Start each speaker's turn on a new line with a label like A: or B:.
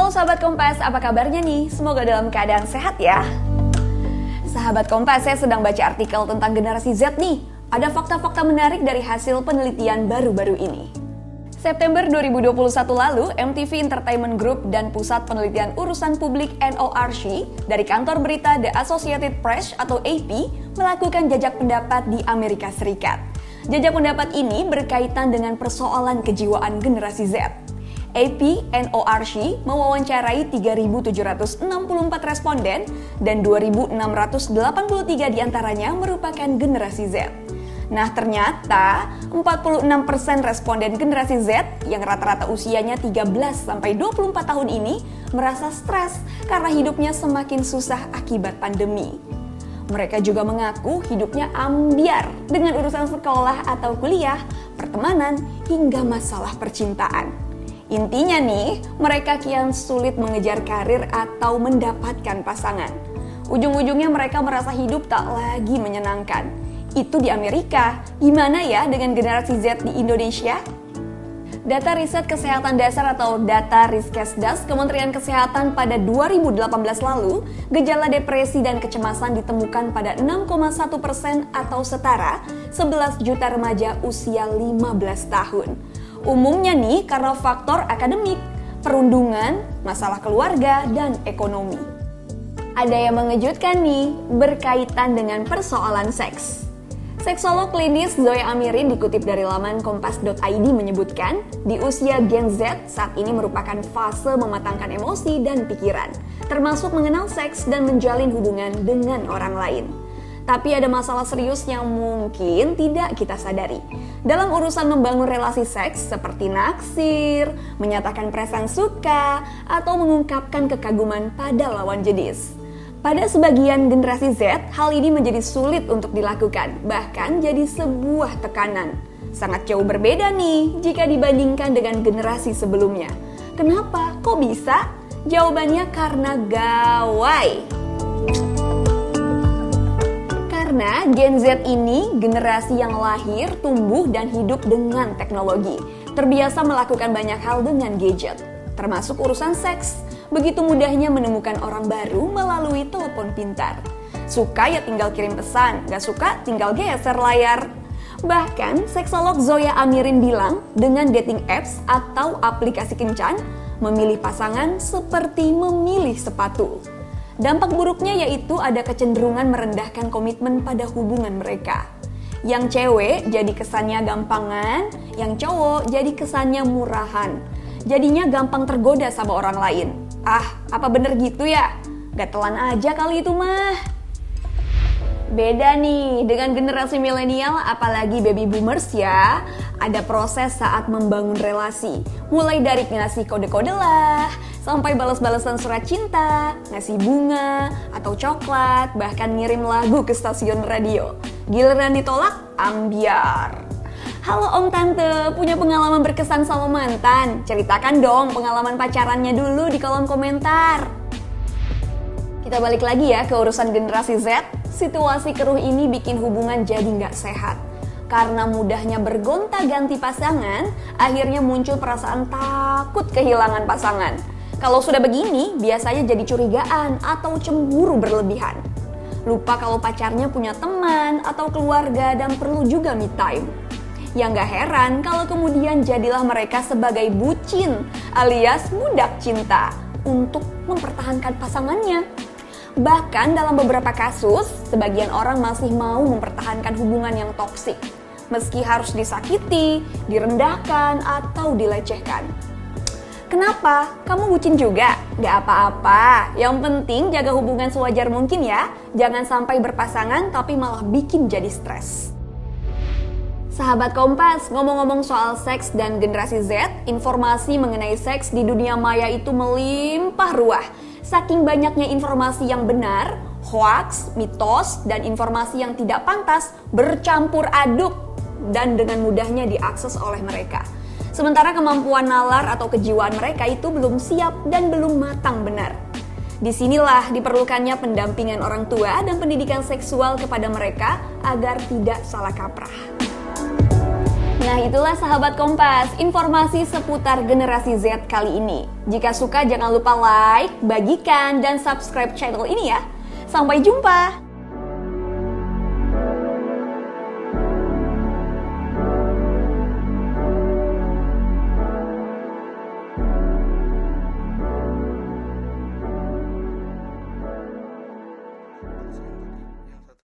A: Halo sahabat Kompas, apa kabarnya nih? Semoga dalam keadaan sehat ya. Sahabat Kompas, saya sedang baca artikel tentang generasi Z nih. Ada fakta-fakta menarik dari hasil penelitian baru-baru ini. September 2021 lalu, MTV Entertainment Group dan Pusat Penelitian Urusan Publik NORC dari kantor berita The Associated Press atau AP melakukan jajak pendapat di Amerika Serikat. Jajak pendapat ini berkaitan dengan persoalan kejiwaan generasi Z. AP NORC mewawancarai 3.764 responden dan 2.683 diantaranya merupakan generasi Z. Nah ternyata 46% responden generasi Z yang rata-rata usianya 13-24 tahun ini merasa stres karena hidupnya semakin susah akibat pandemi. Mereka juga mengaku hidupnya ambyar dengan urusan sekolah atau kuliah, pertemanan, hingga masalah percintaan. Intinya nih, mereka kian sulit mengejar karir atau mendapatkan pasangan. Ujung-ujungnya mereka merasa hidup tak lagi menyenangkan. Itu di Amerika. Gimana ya dengan generasi Z di Indonesia? Data Riset Kesehatan Dasar atau Data Riskesdas Kementerian Kesehatan pada 2018 lalu, gejala depresi dan kecemasan ditemukan pada 6,1% atau setara 11 juta remaja usia 15 tahun. Umumnya nih karena faktor akademik, perundungan, masalah keluarga, dan ekonomi. Ada yang mengejutkan nih berkaitan dengan persoalan seks. Seksolog klinis Zoya Amirin dikutip dari laman kompas.id menyebutkan, di usia Gen Z saat ini merupakan fase mematangkan emosi dan pikiran, termasuk mengenal seks dan menjalin hubungan dengan orang lain. Tapi ada masalah serius yang mungkin tidak kita sadari. Dalam urusan membangun relasi seks seperti naksir, menyatakan perasaan suka, atau mengungkapkan kekaguman pada lawan jenis. Pada sebagian generasi Z, hal ini menjadi sulit untuk dilakukan, bahkan jadi sebuah tekanan. Sangat jauh berbeda nih jika dibandingkan dengan generasi sebelumnya. Kenapa? Kok bisa? Jawabannya karena gawai. Karena Gen Z ini generasi yang lahir, tumbuh, dan hidup dengan teknologi. Terbiasa melakukan banyak hal dengan gadget, termasuk urusan seks. Begitu mudahnya menemukan orang baru melalui telepon pintar. Suka ya tinggal kirim pesan, gak suka tinggal geser layar. Bahkan, seksolog Zoya Amirin bilang, dengan dating apps atau aplikasi kencan, memilih pasangan seperti memilih sepatu. Dampak buruknya yaitu ada kecenderungan merendahkan komitmen pada hubungan mereka. Yang cewek jadi kesannya gampangan, yang cowok jadi kesannya murahan. Jadinya gampang tergoda sama orang lain. Ah, apa bener gitu ya? Gatelan aja kali itu mah. Beda nih dengan generasi milenial apalagi baby boomers ya. Ada proses saat membangun relasi. Mulai dari ngasih kode-kode lah, sampai balas-balasan surat cinta, ngasih bunga, atau coklat, bahkan ngirim lagu ke stasiun radio. Giliran ditolak, ambyar. Halo Om Tante, punya pengalaman berkesan sama mantan? Ceritakan dong pengalaman pacarannya dulu di kolom komentar. Kita balik lagi ya ke urusan generasi Z. Situasi keruh ini bikin hubungan jadi nggak sehat. Karena mudahnya bergonta-ganti pasangan, akhirnya muncul perasaan takut kehilangan pasangan. Kalau sudah begini, biasanya jadi curigaan atau cemburu berlebihan. Lupa kalau pacarnya punya teman atau keluarga dan perlu juga me time. Yang gak heran kalau kemudian jadilah mereka sebagai bucin alias budak cinta untuk mempertahankan pasangannya. Bahkan dalam beberapa kasus, sebagian orang masih mau mempertahankan hubungan yang toksik, meski harus disakiti, direndahkan, atau dilecehkan. Kenapa? Kamu bucin juga? Gak apa-apa, yang penting jaga hubungan sewajar mungkin ya. Jangan sampai berpasangan tapi malah bikin jadi stres. Sahabat Kompas, ngomong-ngomong soal seks dan generasi Z, informasi mengenai seks di dunia maya itu melimpah ruah. Saking banyaknya informasi yang benar, hoaks, mitos, dan informasi yang tidak pantas bercampur aduk dan dengan mudahnya diakses oleh mereka. Sementara kemampuan nalar atau kejiwaan mereka itu belum siap dan belum matang benar. Disinilah diperlukannya pendampingan orang tua dan pendidikan seksual kepada mereka agar tidak salah kaprah. Nah itulah sahabat Kompas, informasi seputar generasi Z kali ini. Jika suka jangan lupa like, bagikan, dan subscribe channel ini ya. Sampai jumpa!